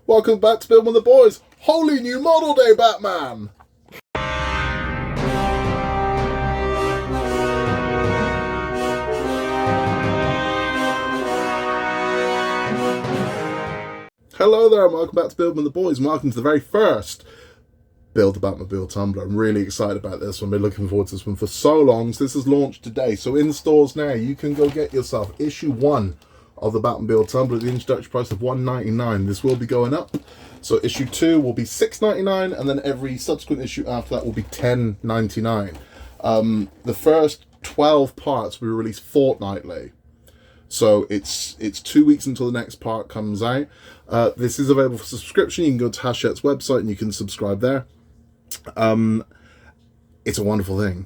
Welcome back to Building with the Boys. Holy new model day, Batman! Hello there and welcome back to Building with the Boys and welcome to the very first Build the Batmobile Tumbler. I'm really excited about this one. I've been looking forward to this one for so long. So this is launched today. So in stores now, you can go get yourself issue 1 of the Batmobile Tumbler at the introductory price of $1.99. This will be going up. So issue 2 will be $6.99 and then every subsequent issue after that will be $10.99. The first 12 parts will be released fortnightly. So it's 2 weeks until the next part comes out. This is available for subscription. You can go to Hachette's website and you can subscribe there. It's a wonderful thing.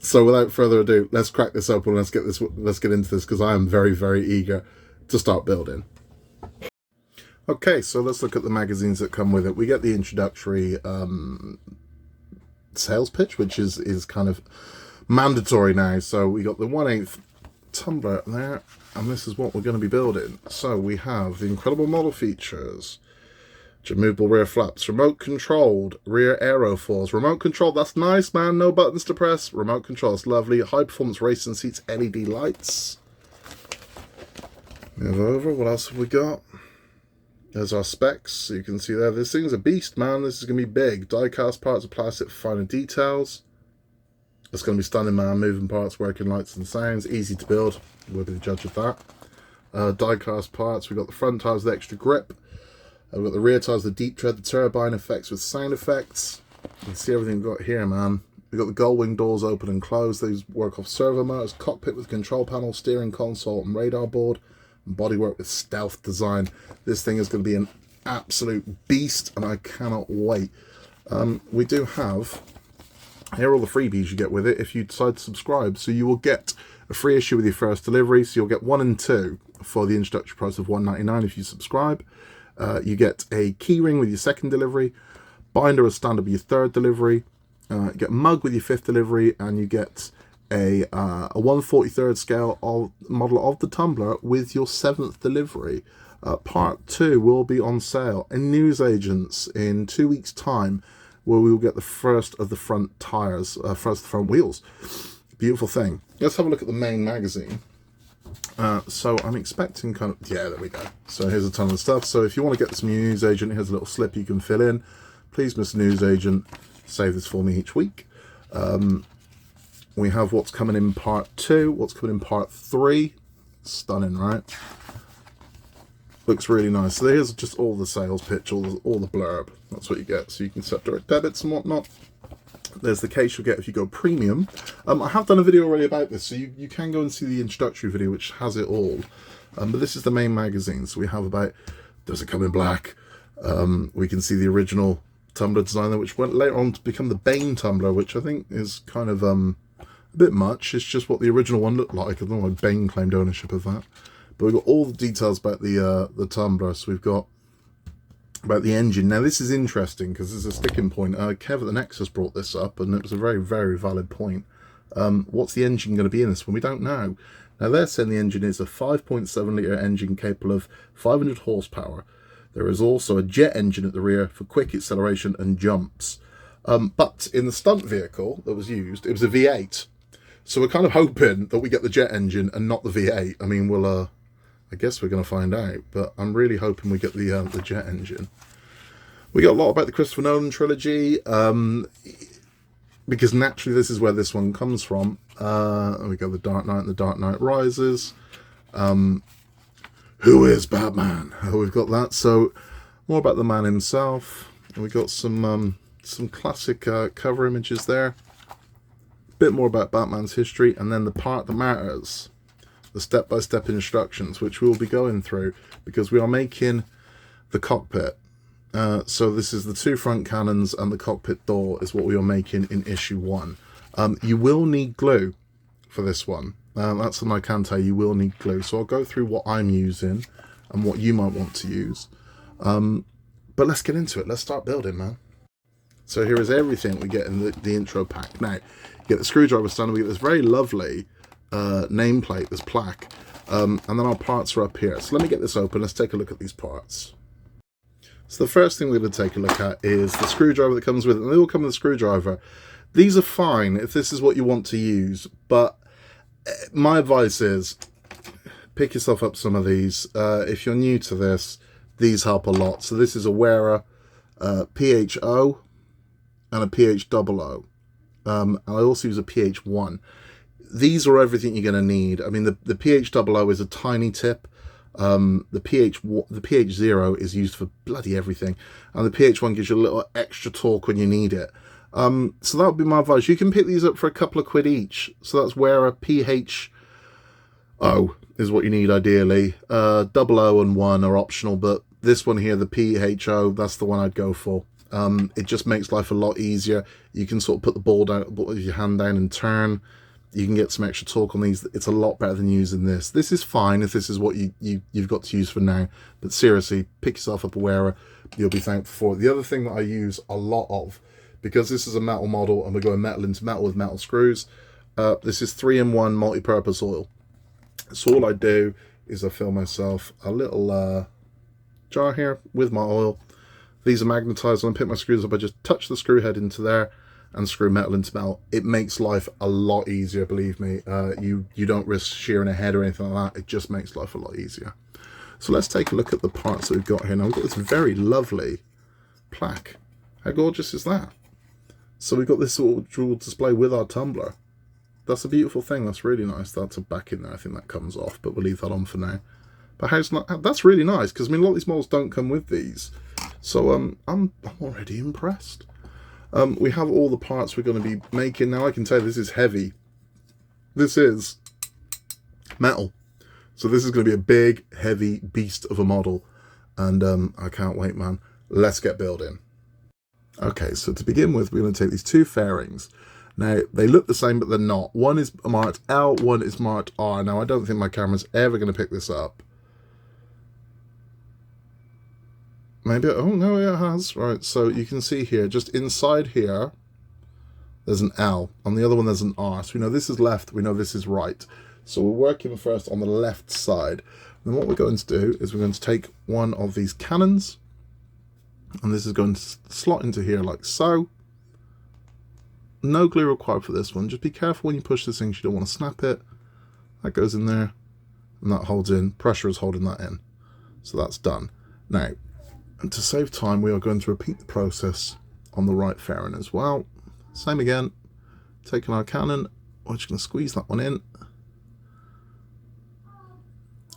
So without further ado, let's crack this open. Let's get into this because I am very, very eager to start building. Okay, so let's look at the magazines that come with it. We get the introductory sales pitch, which is kind of mandatory now. So we got the 1/8 tumbler there, and this is what we're going to be building. So we have the incredible model features: removable rear flaps, remote controlled rear aerofoils, remote control, that's nice, man, no buttons to press, remote control, it's lovely, high performance racing seats, LED lights. Move over, what else have we got? There's our specs, so you can see there, this thing's a beast, man, this is going to be big. Die-cast parts of plastic for finer details. It's going to be stunning, man, moving parts, working lights and sounds, easy to build, we'll be the judge of that. Die-cast parts, we've got the front tires with extra grip. We've got the rear tires, the deep tread, the turbine effects with sound effects. You can see everything we've got here, man. We've got the gull wing doors open and close. These work off servo motors, cockpit with control panel, steering console and radar board, and bodywork with stealth design. This thing is going to be an absolute beast, and I cannot wait. We do have, here are all the freebies you get with it if you decide to subscribe. So you will get a free issue with your first delivery. So you'll get 1 and 2 for the introductory price of $1.99 if you subscribe. You get a key ring with your second delivery, binder as standard with your third delivery, you get a mug with your 5th delivery, and you get a 1/43 scale model of the tumbler with your 7th delivery. Part 2 will be on sale in newsagents in 2 weeks' time, where we will get the first of the front tires, first of the front wheels. Beautiful thing. Let's have a look at the main magazine. So I'm expecting kind of, yeah, there we go. So here's a ton of stuff. So if you want to get this newsagent, here's a little slip you can fill in. Please, Mr. Newsagent, save this for me each week. We have what's coming in part 2, what's coming in part 3. Stunning, right? Looks really nice. So here's just all the sales pitch, all the blurb. That's what you get. So you can set direct debits and whatnot. There's the case you'll get if you go premium. I have done a video already about this, so you can go and see the introductory video, which has it all. But this is the main magazine. So we have about, does it come in black? We can see the original tumbler design there, which went later on to become the Bane tumbler, which I think is kind of a bit much. It's just what the original one looked like. I don't know why Bane claimed ownership of that. But we've got all the details about the tumbler. So we've got about the engine. Now this is interesting because there's a sticking point. Kev at the Nexus brought this up and it was a very, very valid point. What's the engine going to be in this one? We don't know. Now they're saying the engine is a 5.7 litre engine capable of 500 horsepower. There is also a jet engine at the rear for quick acceleration and jumps. But in the stunt vehicle that was used, it was a V8. So we're kind of hoping that we get the jet engine and not the V8. I mean, we'll I guess we're going to find out, but I'm really hoping we get the jet engine. We got a lot about the Christopher Nolan trilogy, because naturally this is where this one comes from. We got The Dark Knight and The Dark Knight Rises. Who is Batman? We've got that. So more about the man himself. We got some classic cover images there. A bit more about Batman's history, and then the part that matters. The step-by-step instructions, which we'll be going through because we are making the cockpit. So this is the 2 front cannons and the cockpit door is what we are making in issue 1. You will need glue for this one. That's something I can tell you, you will need glue. So I'll go through what I'm using and what you might want to use. But let's get into it. Let's start building, man. So here is everything we get in the intro pack. Now, you get the screwdriver stand, we get this very lovely nameplate, this plaque, and then our parts are up here. So let me get this open. Let's take a look at these parts. So the first thing we're going to take a look at is the screwdriver that comes with it. And they all come with a screwdriver. These are fine if this is what you want to use, but my advice is pick yourself up some of these. If you're new to this, these help a lot. So this is a Wera PHO and a PHOO. And I also use a PH1. These are everything you're going to need. I mean, the PHOO is a tiny tip. The PH0 is used for bloody everything, and the PH1 gives you a little extra torque when you need it. So that would be my advice. You can pick these up for a couple of quid each. So that's where a PHO is what you need ideally. 00 and 1 are optional, but this one here, the PHO, that's the one I'd go for. It just makes life a lot easier. You can sort of put the ball down with your hand down and turn. You can get some extra torque on these. It's a lot better than using this. This is fine if this is what you've got to use for now. But seriously, pick yourself up a Wera. You'll be thankful for it. The other thing that I use a lot of, because this is a metal model and we're going metal into metal with metal screws, this is 3-in-1 multi-purpose oil. So all I do is I fill myself a little jar here with my oil. These are magnetized. When I pick my screws up, I just touch the screw head into there and screw metal into metal. It makes life a lot easier, believe me. You don't risk shearing a head or anything like that. It just makes life a lot easier. So let's take a look at the parts that we've got here. Now we've got this very lovely plaque. How gorgeous is that? So we've got this sort of jewel display with our tumbler. That's a beautiful thing. That's really nice. That's a back in there. I think that comes off, but we'll leave that on for now. But that's really nice, because I mean, a lot of these models don't come with these. So I'm already impressed. We have all the parts we're going to be making. Now I can tell you this is heavy. This is metal. So this is going to be a big, heavy beast of a model. And I can't wait, man. Let's get building. Okay, so to begin with, we're going to take these two fairings. Now, they look the same, but they're not. One is marked L, one is marked R. Now, I don't think my camera's ever going to pick this up. Maybe, oh no, it has. Right, so you can see here, just inside here, there's an L. On the other one, there's an R. So we know this is left, we know this is right. So we're working first on the left side. And what we're going to do is we're going to take one of these cannons, and this is going to slot into here like so. No glue required for this one. Just be careful when you push this thing, you don't want to snap it. That goes in there, and that holds in. Pressure is holding that in. So that's done. Now, and to save time, we are going to repeat the process on the right fairing as well. Same again, taking our cannon, we're just going to squeeze that one in.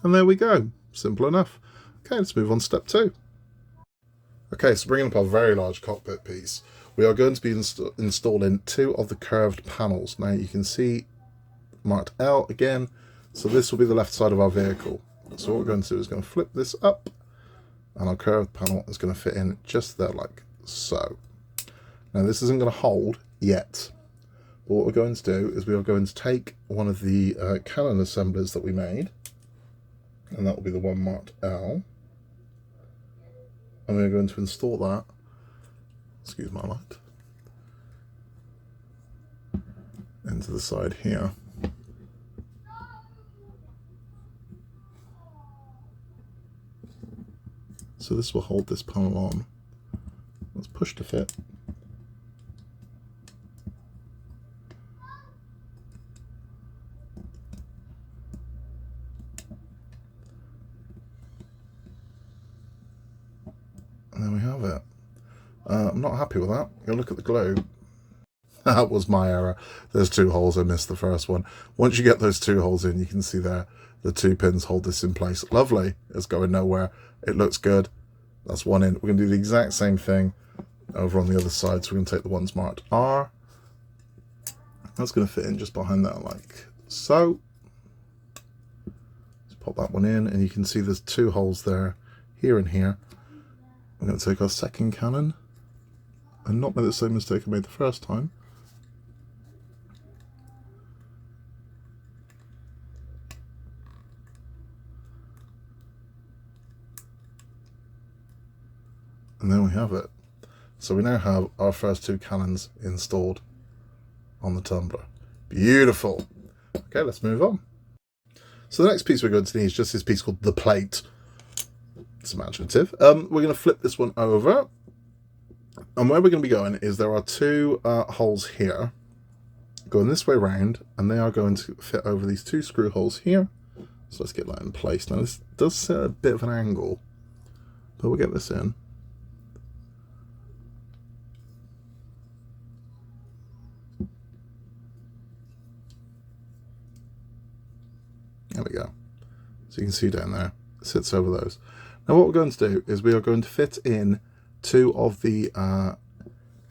And there we go. Simple enough. Okay, let's move on to step 2. Okay, so bringing up our very large cockpit piece, we are going to be installing 2 of the curved panels. Now you can see marked L again, so this will be the left side of our vehicle. So what we're going to do is going to flip this up, and our curved panel is going to fit in just there like so. Now this isn't going to hold yet, but what we're going to do is we are going to take one of the cannon assemblies that we made, and that will be the one marked L, and we're going to install that, excuse my light, into the side here. So this will hold this panel on. Let's push to fit. And there we have it. I'm not happy with that. Go look at the glue. That was my error. There's 2 holes. I missed the first one. Once you get those 2 holes in, you can see there the 2 pins hold this in place. Lovely. It's going nowhere. It looks good. That's one in. We're going to do the exact same thing over on the other side. So we're going to take the ones marked R. That's going to fit in just behind that like so. Let's pop that one in, and you can see there's 2 holes there, here and here. We're going to take our second cannon and not make the same mistake I made the first time. And there we have it. So we now have our first 2 cannons installed on the tumbler. Beautiful. Okay, let's move on. So the next piece we're going to need is just this piece called the plate. It's imaginative. We're going to flip this one over. And where we're going to be going is there are two holes here going this way round, and they are going to fit over these two screw holes here. So let's get that in place. Now this does set a bit of an angle, but we'll get this in. There we go. So you can see down there, it sits over those. Now what we're going to do is we are going to fit in two of the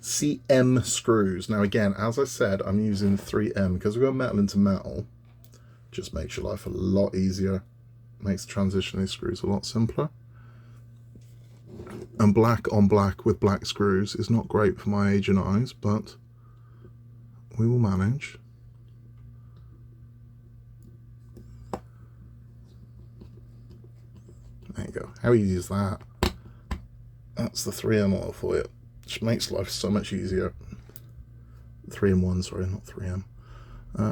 CM screws. Now again, as I said, I'm using 3M because we're going metal into metal. Just makes your life a lot easier. Makes the transition of these screws a lot simpler. And black on black with black screws is not great for my age and eyes, but we will manage. There you go. How easy is that? That's the 3M oil for you, which makes life so much easier. 3-in-1, sorry, not 3M.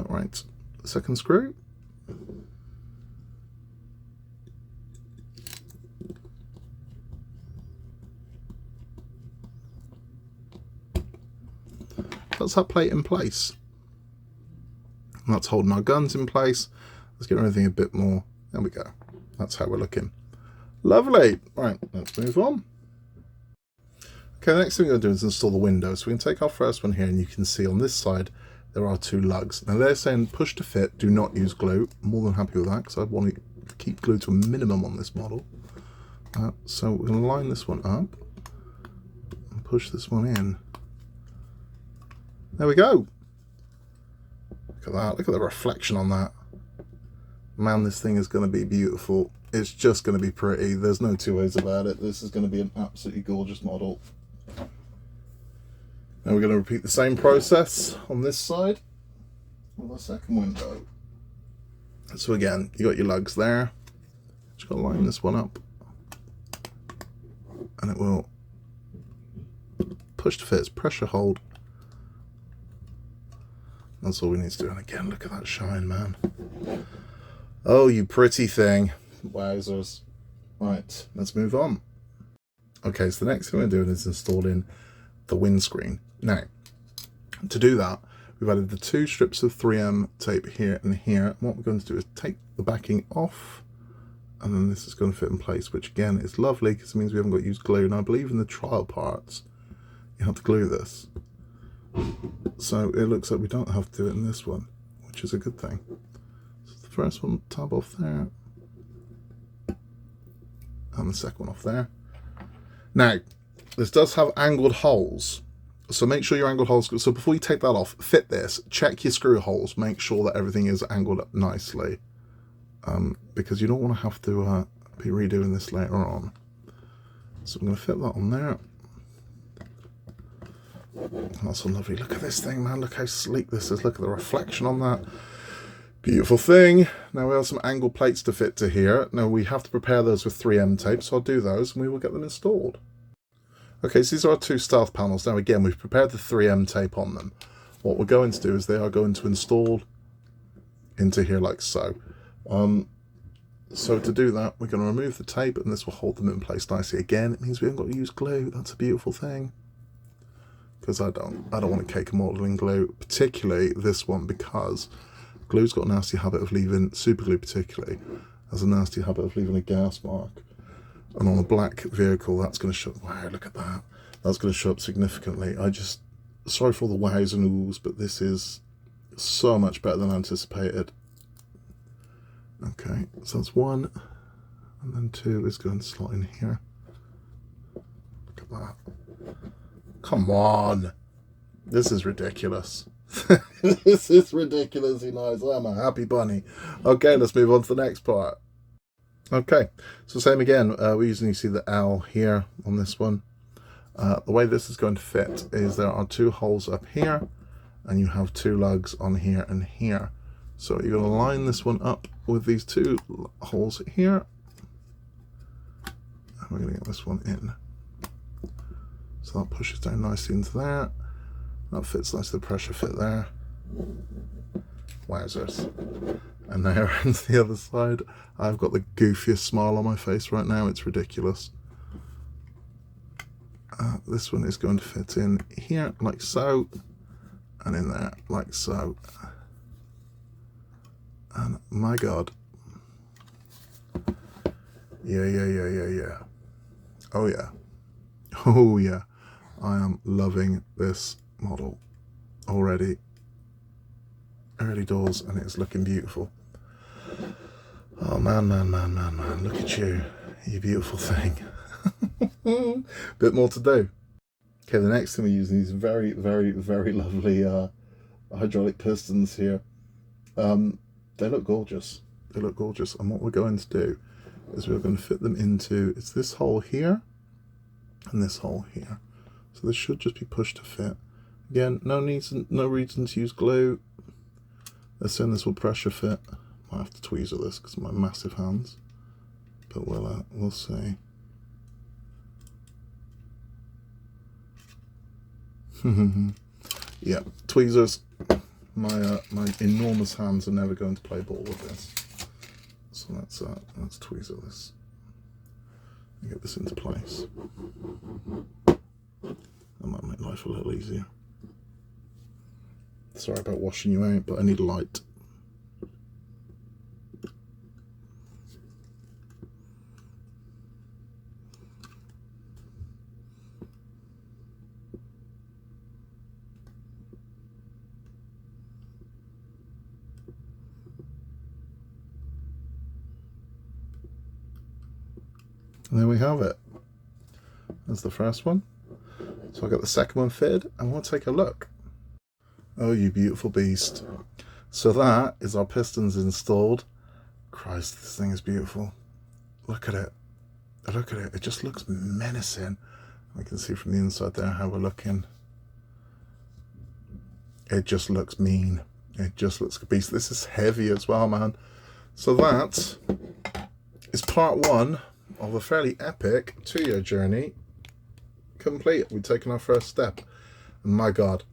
Right, second screw. That's that plate in place. And that's holding our guns in place. Let's get everything a bit more. There we go. That's how we're looking. Lovely. Right, let's move on. Okay, the next thing we're going to do is install the windows. So we can take our first one here, and you can see on this side there are two lugs. Now they're saying push to fit, do not use glue. I'm more than happy with that because I want to keep glue to a minimum on this model. So we're going to line this one up and push this one in. There we go. Look at that. Look at the reflection on that. Man, this thing is going to be beautiful. It's just going to be pretty. There's no two ways about it. This is going to be an absolutely gorgeous model. Now we're going to repeat the same process on this side with our second window. So again, you got your lugs there. Just got to line this one up, and it will push to fit. It's pressure hold. That's all we need to do. And again, look at that shine, man. Oh, you pretty thing. Wowzers. Right, let's move on. Okay, so the next thing we're doing is installing the windscreen. Now, to do that, we've added the two strips of 3M tape here and here. And what we're going to do is take the backing off, and then this is going to fit in place, which again is lovely because it means we haven't got to use glue. And I believe in the trial parts, you have to glue this. So it looks like we don't have to do it in this one, which is a good thing. So the first one, tab off there, and the second one off there. Now, this does have angled holes, so make sure your angled holes, so before you take that off, fit this, check your screw holes, make sure that everything is angled up nicely, because you don't want to have to be redoing this later on. So I'm going to fit that on there. That's so lovely. Look at this thing, man. Look how sleek this is. Look at the reflection on that. Beautiful thing. Now we have some angle plates to fit to here. Now we have to prepare those with 3M tape, so I'll do those and we will get them installed. Okay, so these are our two stealth panels. Now again, we've prepared the 3M tape on them. What we're going to do is they are going to install into here like so. So to do that, we're going to remove the tape and this will hold them in place nicely. Again, it means we haven't got to use glue. That's a beautiful thing. Because I don't want to cake a model in glue, particularly this one, because glue's got a nasty habit of leaving, super glue particularly, has a nasty habit of leaving a gas mark. And on a black vehicle, that's going to show, wow, look at that. That's going to show up significantly. Sorry for all the wows and oohs, but this is so much better than anticipated. Okay, so that's one, and then two is going to slot in here. Look at that. Come on. This is ridiculous. This is ridiculously nice. I'm a happy bunny. Okay, let's move on to the next part. Okay, so same again. We usually see the L here on this one. The way this is going to fit is there are two holes up here, and you have two lugs on here and here. So you're going to line this one up with these two holes here. And we're going to get this one in. So that pushes down nicely into there. That fits nicely, the pressure fit there. Wowzers. And now around to the other side. I've got the goofiest smile on my face right now. It's ridiculous. This one is going to fit in here like so, and in there like so. And my God. Yeah. Oh yeah. Oh yeah. I am loving this model already. Early doors, and it's looking beautiful. Oh man, look at you, you beautiful thing. Bit more to do. Okay, the next thing we're using these very lovely hydraulic pistons here. They look gorgeous. They look gorgeous, and what we're going to do is we're going to fit them into, it's this hole here and this hole here. So this should just be pushed to fit. Again, no reason to use glue. Assume this will pressure fit. Might have to tweezer this because of my massive hands, but we'll see. Yeah, tweezers. My enormous hands are never going to play ball with this. So let's tweezer this and get this into place. That might make life a little easier. Sorry about washing you out, but I need a light. And there we have it. That's the first one. So I got the second one fitted, and we'll take a look. Oh, you beautiful beast. So that is our pistons installed. Christ, this thing is beautiful. Look at it. Look at it. It just looks menacing. I can see from the inside there how we're looking. It just looks mean. It just looks like a beast. This is heavy as well, man. So that is part one of a fairly epic 2-year journey complete. We've taken our first step. And my God,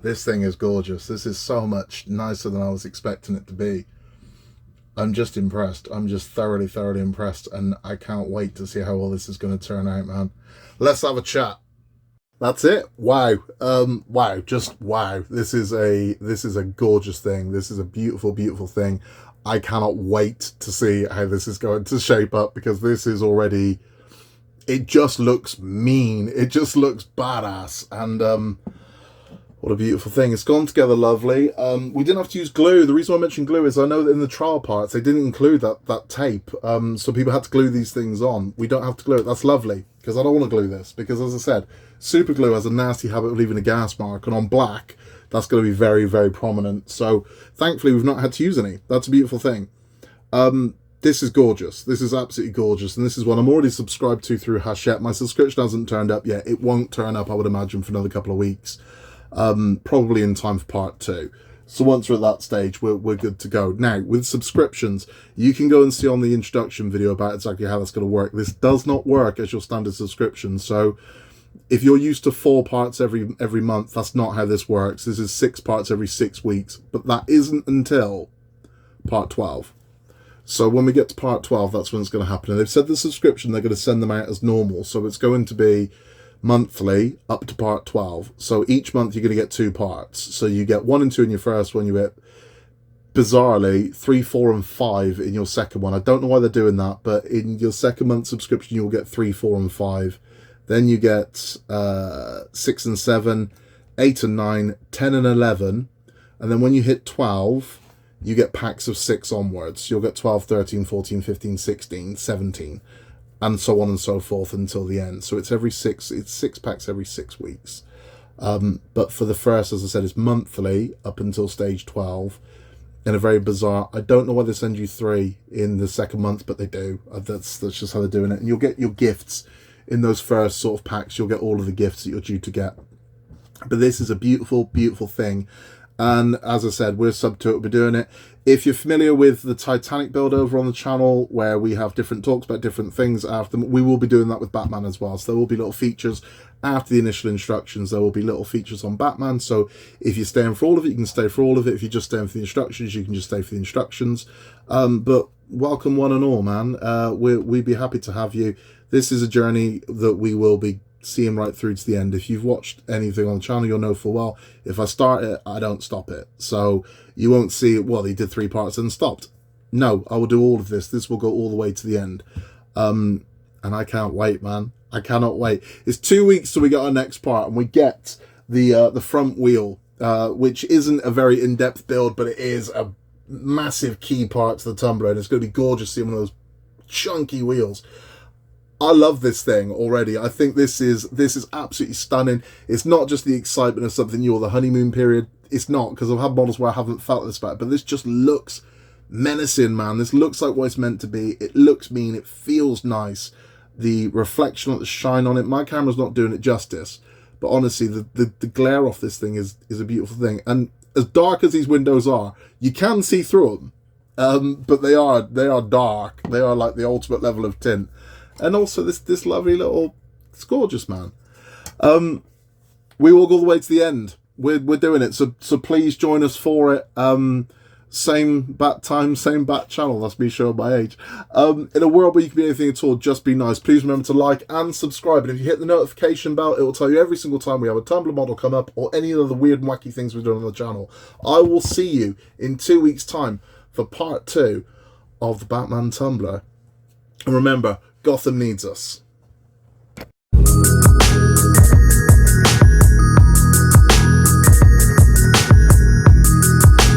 this thing is gorgeous. This is so much nicer than I was expecting it to be. I'm just impressed. I'm just thoroughly impressed, and I can't wait to see how all this is going to turn out, man. Let's have a chat. That's it. Wow. Wow. Just wow. This is a gorgeous thing. This is a beautiful thing. I cannot wait to see how this is going to shape up, because this is already, it just looks mean. It just looks badass. And what a beautiful thing. It's gone together lovely. We didn't have to use glue. The reason I mentioned glue is I know that in the trial parts they didn't include that tape. So people had to glue these things on. We don't have to glue it. That's lovely, because I don't want to glue this, because as I said, super glue has a nasty habit of leaving a gas mark, and on black that's going to be very prominent. So thankfully we've not had to use any. That's a beautiful thing. This is gorgeous. This is absolutely gorgeous, and this is one I'm already subscribed to through Hachette. My subscription hasn't turned up yet. It won't turn up, I would imagine, for another couple of weeks. Probably in time for part 2. So once we're at that stage, we're good to go. Now, with subscriptions, you can go and see on the introduction video about exactly how that's going to work. This does not work as your standard subscription. So if you're used to 4 parts every month, that's not how this works. This is 6 parts every 6 weeks, but that isn't until part 12. So when we get to part 12, that's when it's going to happen. And they've said the subscription, they're going to send them out as normal. So it's going to be monthly up to part 12. So each month you're going to get 2 parts. So you get 1 and 2 in your first one. You get, bizarrely, 3, 4 and 5 in your second one. I don't know why they're doing that, but in your second month subscription you'll get 3, 4 and 5. Then you get 6 and 7, 8 and 9, 10 and 11. And then when you hit 12, you get packs of 6 onwards. You'll get 12, 13, 14, 15, 16, 17. And so on and so forth until the end. So it's 6 packs every 6 weeks. But for the first, as I said, it's monthly up until stage 12. In a very bizarre, I don't know why they send you 3 in the second month, but they do. That's just how they're doing it. And you'll get your gifts in those first sort of packs. You'll get all of the gifts that you're due to get. But this is a beautiful thing. And as I said, we're sub to it, we'll be doing it. If you're familiar with the Titanic build over on the channel, where we have different talks about different things after them, we will be doing that with Batman as well. So there will be little features after the initial instructions. There will be little features on Batman. So if you're staying for all of it, you can stay for all of it. If you're just staying for the instructions, you can just stay for the instructions. But welcome one and all, man. We'd be happy to have you. This is a journey that we will be seeing right through to the end. If you've watched anything on the channel, you'll know full well, if I start it, I don't stop it. So you won't see, well, he did 3 parts and stopped. No, I will do all of this. This will go all the way to the end. And I can't wait, man. I cannot wait. It's 2 weeks till we get our next part, and we get the front wheel, which isn't a very in-depth build, but it is a massive key part to the Tumbler, and it's going to be gorgeous seeing one of those chunky wheels. I love this thing already. I think this is absolutely stunning. It's not just the excitement of something new or the honeymoon period. It's not, because I've had models where I haven't felt this about it, but this just looks menacing, man. This looks like what it's meant to be. It looks mean. It feels nice. The reflection, the shine on it. My camera's not doing it justice, but honestly, the glare off this thing is a beautiful thing. And as dark as these windows are, you can see through them, but they are dark. They are like the ultimate level of tint. And also this lovely little, it's gorgeous, man. We will go all the way to the end. We're doing it, so please join us for it. Same bat time, same bat channel. That's me showing my age. In a world where you can be anything at all, just be nice. Please remember to like and subscribe. And if you hit the notification bell, it will tell you every single time we have a Tumbler model come up or any other weird and wacky things we're doing on the channel. I will see you in 2 weeks' time for part 2 of the Batman Tumbler. And remember, Gotham needs us.